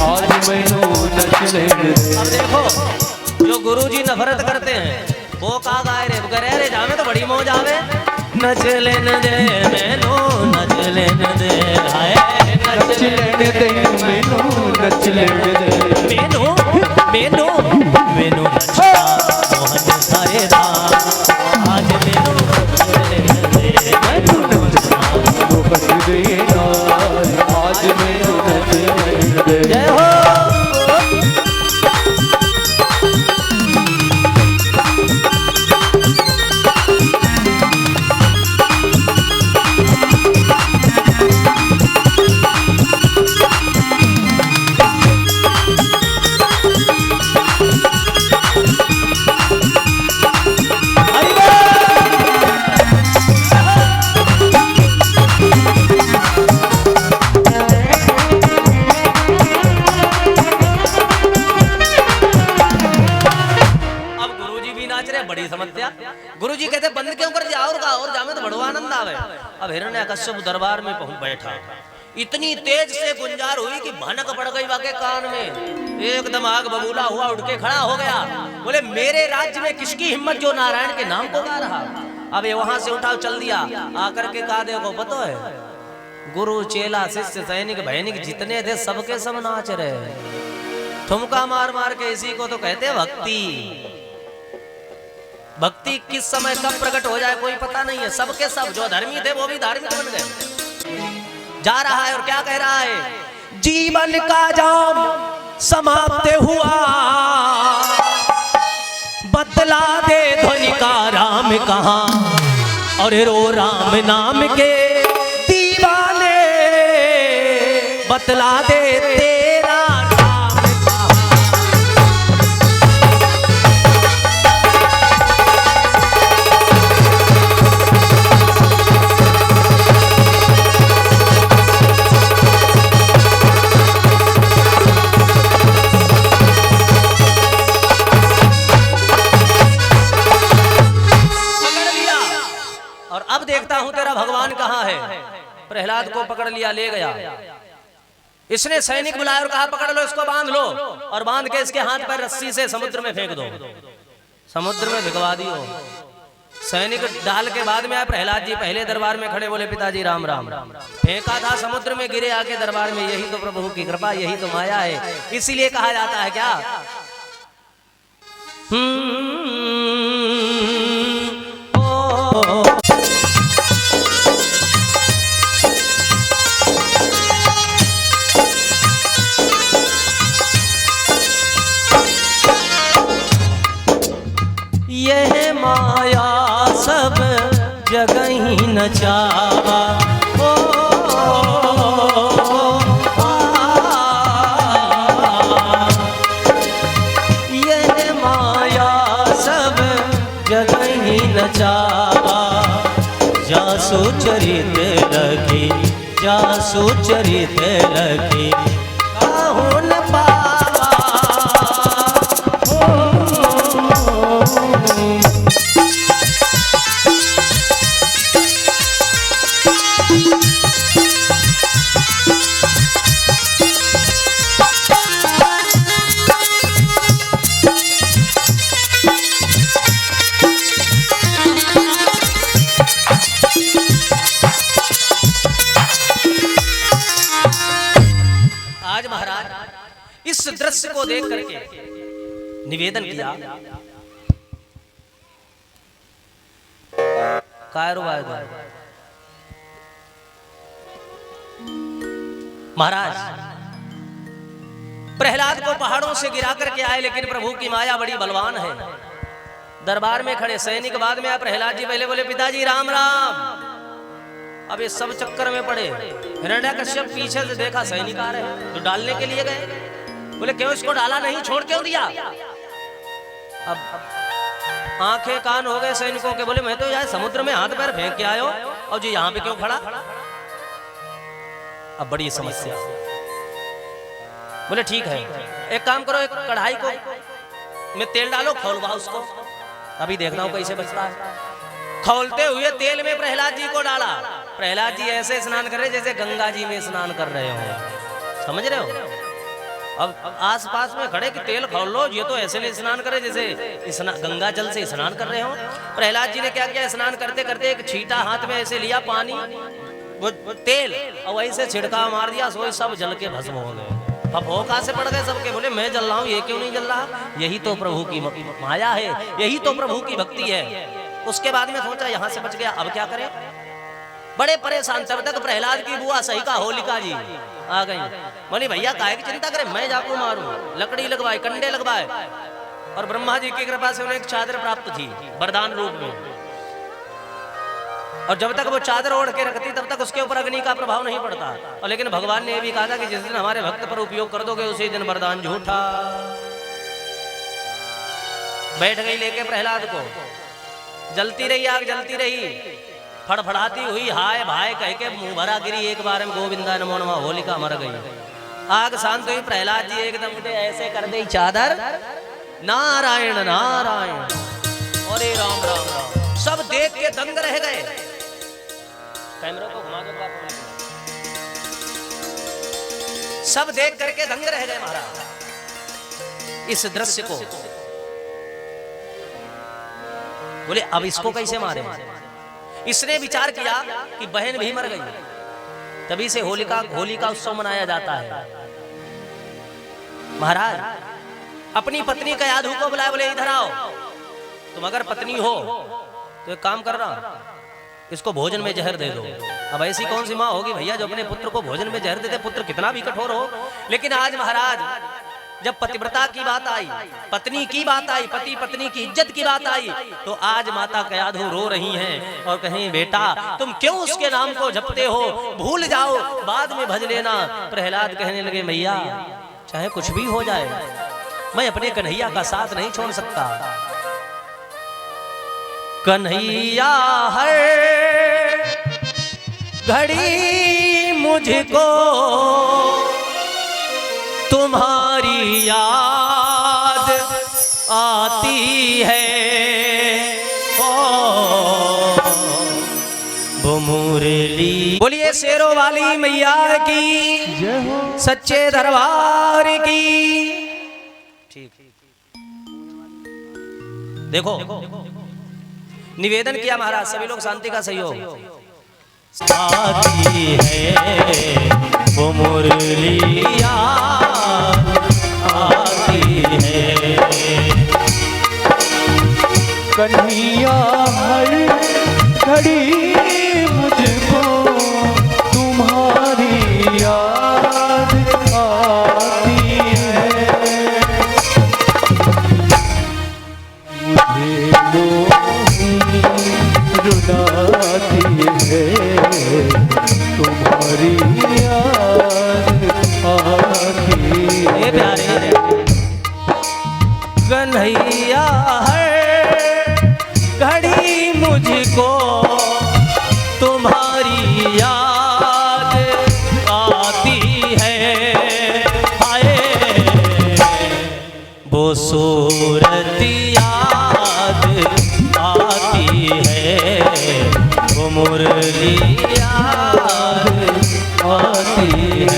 आज मैनू नच लेने दे। अब देखो जो गुरुजी नफरत करते हैं वो का गाए महादेव करे रे जावे तो बड़ी मौज आवे। नच लेन दे मैनू नच लेन दे हाय नच लेने दे मैनू नच लेने दे मैनू मैनू मैनू नचता मोहन सारे राम आज मैनू नच लेन दे मैनू नचता तो कर दे नाल आज मैनू नच लेने दे। जय हो। बड़ी समस्या। गुरुजी कहते बंद क्यों कर दिया और जामे तो बड़ो आनंद आवे। अब हिरण्यकश्यप दरबार में पहुंच बैठा, इतनी तेज से गुंजार हुई कि भनक पड़ गई वाके कान में। एकदम आग बबूला हुआ, उठ के खड़ा हो गया, बोले मेरे राज्य में किसकी हिम्मत जो नारायण के नाम को गा रहा। अब ये वहां से उठा चल दिया, आकर के कहा देखो पता है गुरु चेला शिष्य सैनिक भैनिक जितने थे सबके सब नाच रहे, ठुमका मार मार के। इसी को तो कहते हैं भक्ति। भक्ति किस समय कब प्रकट हो जाए कोई पता नहीं है। सबके सब जो धर्मी थे वो भी धार्मिक बन गए। जा रहा है और क्या कह रहा है, जीवन का जाम समाप्त हुआ, बतला दे ध्वनि का राम कहाँ। और रो राम नाम के दीवाने, बतला दे तेरा राम कहाँ। अब देखता हूं तेरा भगवान कहां है। प्रहलाद को पकड़ लिया, ले गया। इसने सैनिक बुलाया और कहा पकड़ लो इसको, बांध लो, और बांध के इसके हाथ पर रस्सी से समुद्र में फेंक दो, समुद्र में भिगवा दियो। सैनिक डाल के बाद में आए। प्रहलाद जी पहले दरबार में खड़े, बोले पिताजी राम राम। फेंका था समुद्र में, गिरे आके दरबार में। यही तो प्रभु की कृपा, यही तो माया है। इसीलिए कहा जाता है क्या, यह माया सब जगह ही नचावा। यह माया सब जगह ही नचावा। जासु चरित लखी, जासु चरित लखी, काहू न पावा। आज महाराज इस दृश्य को देख करके निवेदन किया, महाराज प्रहलाद को पहाड़ों से गिरा करके आए, लेकिन प्रभु की माया बड़ी बलवान है। दरबार में खड़े सैनिक बाद में आए। प्रहलाद जी पहले बोले पिताजी राम राम। अब ये सब चक्कर में पड़े। हिरण्यकश्यप पीछे से देखा सैनिक आ रहे तो डालने के लिए गए। बोले क्यों इसको डाला नहीं, छोड़ क्यों दिया। अब आंखें कान हो गए सैनिकों के। बोले मैं तो यार समुद्र में हाथ पैर फेंक के आयो और जी यहाँ पे क्यों खड़ा। अब बड़ी समस्या। बोले ठीक है एक काम करो, एक कढ़ाई को में तेल डालो, खौलवाओ उसको, अभी देखना हूं कैसे बचता है। खौलते हुए तेल में प्रहलाद जी को डाला। प्रहलाद जी ऐसे स्नान कर रहे जैसे गंगा जी में स्नान कर रहे हो, समझ रहे हो। अब आस पास में खड़े कि तेल खोल लो, ये तो ऐसे नहीं स्नान करे जैसे गंगा जल से स्नान कर रहे हो। प्रहलाद जी ने क्या किया, स्नान करते करते एक छींटा हाथ में ऐसे लिया पानी, वो तेल, और वहीं से छिड़काव मार दिया, सोई सब जल के भस्म हो गए। अब हो कहां से पड़ गए सबके, बोले मैं जल रहा हूं, ये क्यों नहीं जल रहा? यही तो प्रभु की माया है, यही तो प्रभु की भक्ति है। उसके बाद में सोचा यहां से बच गया, अब क्या करें? बड़े परेशान, तब तक प्रहलाद की बुआ सहिका होलिका जी आ गई। बोली भैया काहे की चिंता करें, मैं जाको मारूं। लकड़ी लगवाए, कंडे लगवाए, और ब्रह्मा जी की कृपा से उन्हें एक चादर प्राप्त थी वरदान रूप में। और जब तक वो चादर ओढ़ के रखती तब तक उसके ऊपर अग्नि का प्रभाव नहीं पड़ता। और लेकिन भगवान ने ये भी कहा था कि जिस दिन हमारे भक्त पर उपयोग कर दोगे उसी दिन वरदान झूठा। बैठ गई लेके प्रहलाद को, जलती रही आग, जलती रही, फड़फड़ाती हुई हाय भाई कह के मुंह भरा गिरी, एक बार में गोविंदा नमो नमः, होलिका मर गई। आग शांत हुई, प्रहलाद जी एकदम उठे, ऐसे कर दी चादर, नारायण नारायण, अरे राम राम राम। सब देख के दंग रह गए। कैमरा को घुमा दो, सब देख करके दंग रह गए महाराज इस दृश्य को। बोले अब इसको कैसे मारे? इसने विचार किया कि बहन भी मर गई, तभी से होली का उत्सव मनाया जाता है। महाराज अपनी पत्नी कयाधु को बुलाया, बोले इधर आओ, तुम अगर पत्नी हो तो एक काम करना, इसको भोजन में जहर दे दो। अब ऐसी कौन सी माँ होगी भैया जो अपने पुत्र को भोजन में जहर देते, पुत्र कितना भी कठोर हो। लेकिन आज महाराज जब पतिव्रता की बात आई, पत्नी की बात आई, पति पत्नी की इज्जत की बात आई, तो आज माता कयाधु रो रही हैं और कहें बेटा तुम क्यों उसके नाम को जपते हो, भूल जाओ, बाद में भज लेना। प्रहलाद कहने लगे मैया चाहे कुछ भी हो जाए, मैं अपने कन्हैया का साथ नहीं छोड़ सकता। कन्हैया हर घड़ी मुझको तुम्हारी याद आती है, वो मुरली। बोलिए शेरों वाली मैया की, सच्चे दरबार की। ठीक, देखो निवेदन किया महाराज, सभी लोग शांति का सहयोग। आती है वो मुरलिया, आती है कन्हैया हर घड़ी मुझको तुम्हारी याद आती है, मुझे रुलाती है तुम्हारी याद आती है। प्यारे कन्हैया हर घड़ी मुझको तुम्हारी याद आती है, आए वो सूरत याद आती है, वो मुरली याद आती है।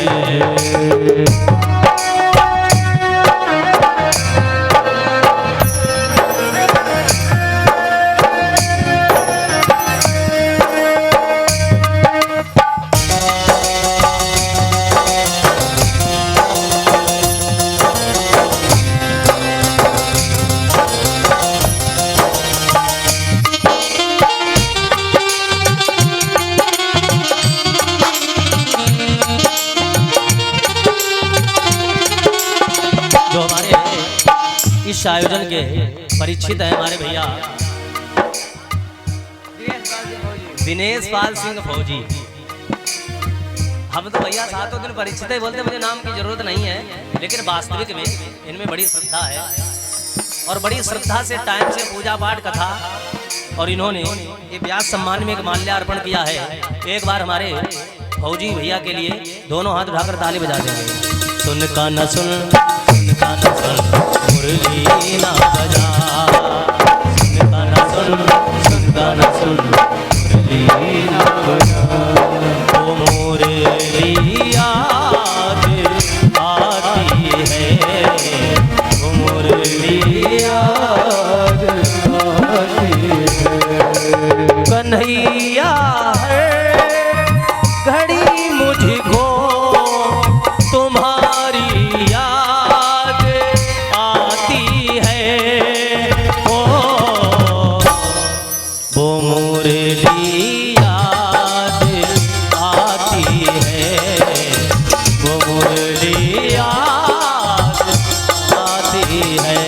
इस आयोजन के परीक्षित है हमारे भैया दिनेश पाल सिंह फौजी। हम तो भैया सातों दिन परीक्षित है बोलते, मुझे नाम की जरूरत नहीं है, लेकिन वास्तविक में इनमें बड़ी श्रद्धा है और बड़ी श्रद्धा से टाइम से पूजा पाठ कथा, और इन्होंने ये व्यास सम्मान में एक माल्यार्पण किया है। एक बार हमारे फौजी भैया के लिए दोनों हाथ उठाकर ताली बजा देंगे। सुन का न सुन, सुन का न सुन, मुरली ना बजा, सुन का न सुन, सुन का न सुन, मुरली ना बजा, वो मुरली याद आती है। वो मुरली याद आती है, वो मुरली याद आती है।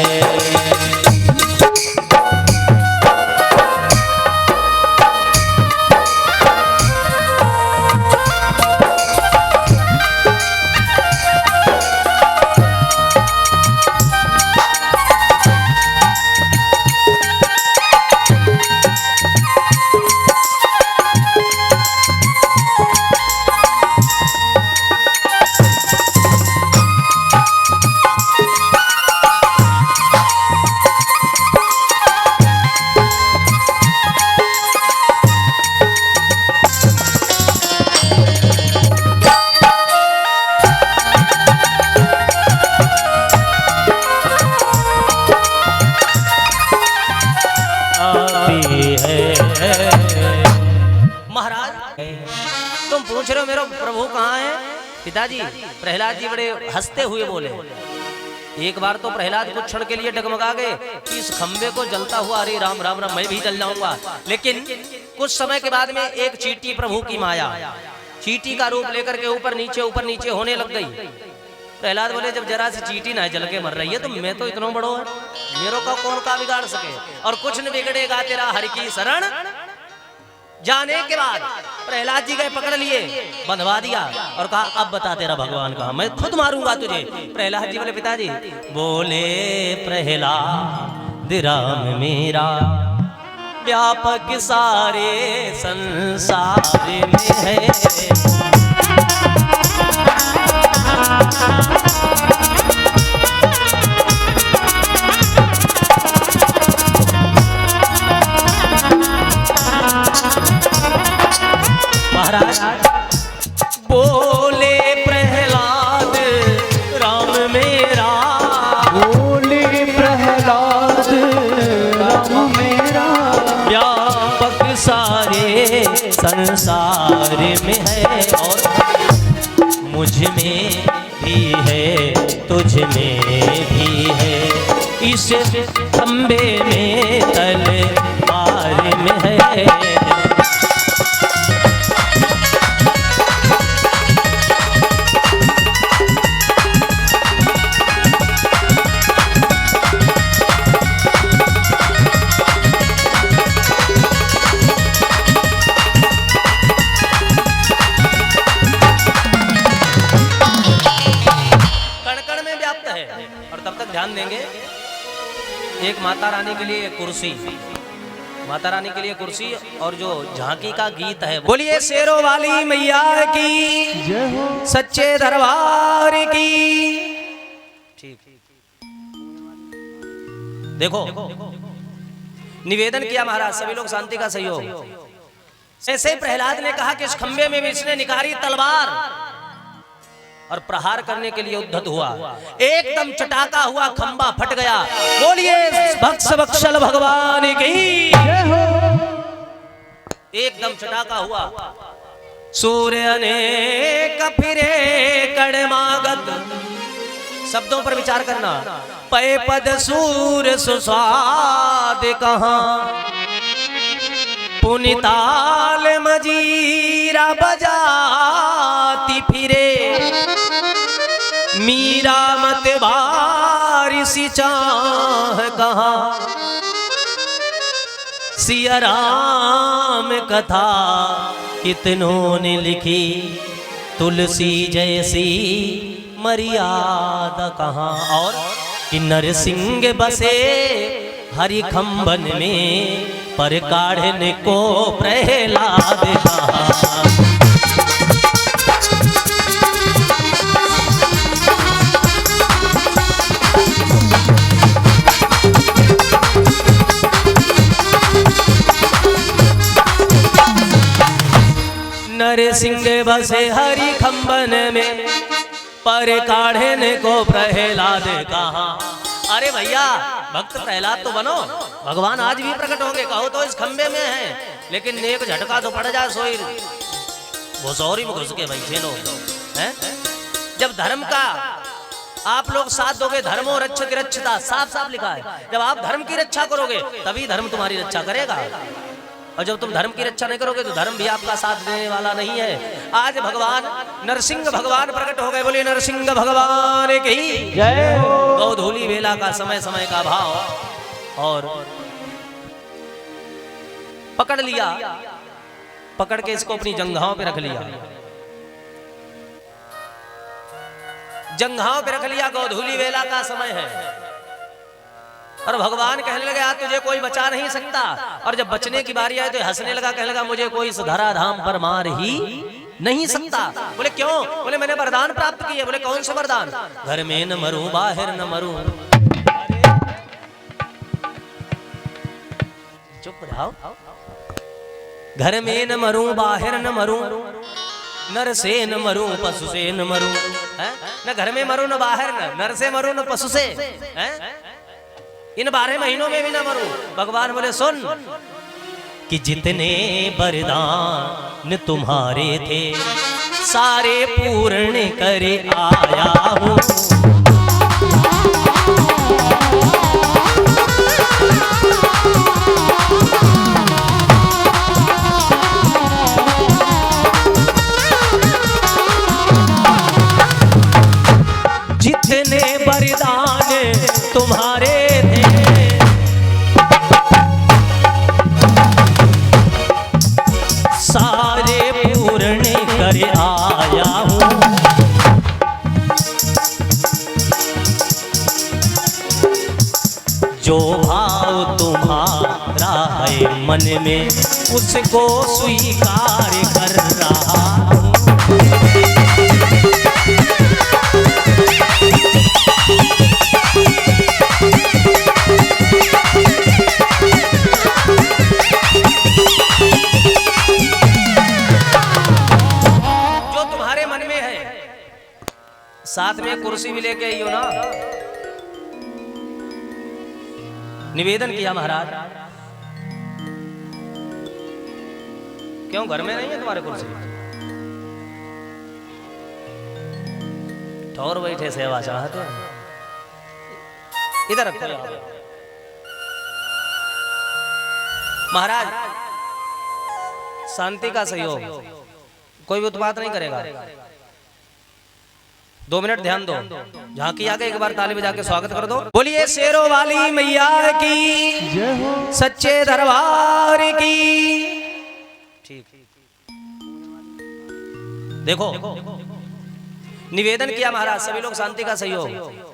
तुम पूछ रहे हो मेरा प्रभु कहाँ है? पिताजी, प्रहलाद जी बड़े हंसते हुए बोले। एक बार तो प्रहलाद कुछ क्षण के लिए डगमगा गए कि इस खंबे को जलता हुआ, अरे राम राम राम, मैं भी जल जाऊंगा। लेकिन कुछ समय के बाद में एक चींटी प्रभु की माया चींटी का रूप लेकर के ऊपर नीचे होने लग गई। प्रहलाद बोले जब जरा से चींटी ना जल के मर रही है तो मैं तो इतना बड़ो है, मेरे को कौन का बिगाड़ सके, और कुछ न बिगड़ेगा तेरा हरि की शरण जाने के बाद प्रहलाद जी गए, पकड़ लिए, बंधवा दिया और कहा अब बता तेरा भगवान कहाँ, मैं खुद मारूंगा तुझे। प्रहलाद जी बोले पिताजी, बोले प्रहलाद राम मेरा व्यापक सारे संसार में है। महाराज बोले प्रहलाद राम मेरा, बोले प्रहलाद राम मेरा व्यापक सारे संसार में है, और मुझ में भी है तुझ में भी है, इस खंबे में तलवार में है। ध्यान देंगे, एक माता रानी के लिए कुर्सी, माता रानी के लिए कुर्सी, और जो झांकी का गीत है, बोलिए शेरों वाली मैया की, सच्चे दरबार की। ठीक, देखो निवेदन किया महाराज, सभी लोग शांति का सहयोग। ऐसे प्रहलाद ने कहा कि इस खंबे में भी इसने निकाली तलवार और प्रहार करने के लिए उद्धत हुआ, एकदम चटाका हुआ, खंबा फट गया। बोलिए भक्ष वत्सल भगवान की, एकदम चटाका हुआ। सूर्य ने कफिरे कड़मागत, शब्दों पर विचार करना, पै पद सूर सुस्वाद कहाँ, पुनिताल मजीरा बजाती फिरे, मीरा मत बारिश चाह कहाँ, सिया राम कथा कितनों ने लिखी, तुलसी जैसी मर्यादा कहाँ, और कि नरसिंह बसे हरि खंबन में, पर काढ़ने को प्रहलाद कहा। नरसिंह बसे हरि खंबन में, पर काढ़ने को प्रहलाद कहा। अरे भैया भक्त प्रहलाद तो बनो, भगवान आज भी प्रकट होंगे, कहो तो इस खंबे में है, लेकिन एक झटका तो पड़ जाए सोई भुसौरी में घुस के बैठे लोग हैं। जब धर्म का आप लोग साथ दोगे, धर्मो रक्षति रक्षिता, साफ साफ लिखा है, जब आप धर्म की रक्षा करोगे तभी धर्म तुम्हारी रक्षा करेगा। और जब तुम धर्म की रक्षा नहीं करोगे तो धर्म भी आपका साथ देने वाला नहीं है। आज भगवान नरसिंह भगवान प्रकट हो गए, बोलिए नरसिंह भगवान की जय हो। गोधूली वेला का समय समय का भाव, और पकड़ लिया, पकड़ के इसको अपनी जंघाओं पे रख लिया, जंघाओं पे रख लिया। गोधूली वेला का समय है और भगवान कहने लगे आज तुझे कोई बचा नहीं सकता। और जब बचने की बारी आई तो हंसने लगा, कहने लगा मुझे कोई इस धराधाम पर मार ही नहीं सकता। बोले क्यों? बोले मैंने वरदान प्राप्त किए। बोले कौन सा वरदान? घर में न मरूं बाहर न मरूं। चुप रहो। घर में न मरूं बाहर न मरूं, नर से न मरूं पशु से न मरूं। न घर में मरूं न बाहर, न नर से मरूं न पशु से, इन 12 महीनों में भी ना मरूं। भगवान बोले सुन कि जितने वरदान तुम्हारे थे सारे पूर्ण करे आया हूं। जितने वरदान तुम्हारे सारे पूर्ण कर आया हूं। जो भाव तुम्हारा है मन में उसको स्वीकार कर रहा हूं। साथ में कुर्सी भी लेके आई हो ना। निवेदन किया महाराज, क्यों घर में नहीं है तुम्हारे कुर्सी? ठौर बैठे सेवा चाहते हैं, इधर रखो महाराज। शांति का सहयोग, कोई भी उत्पात नहीं करेगा। 2 मिनट ध्यान दो। झांकी आगे एक बार ताली बजा के स्वागत कर दो। बोलिए शेरों वाली मैया की जय हो। सच्चे दरबार की। ठीक, देखो निवेदन किया महाराज, सभी लोग शांति का सहयोग।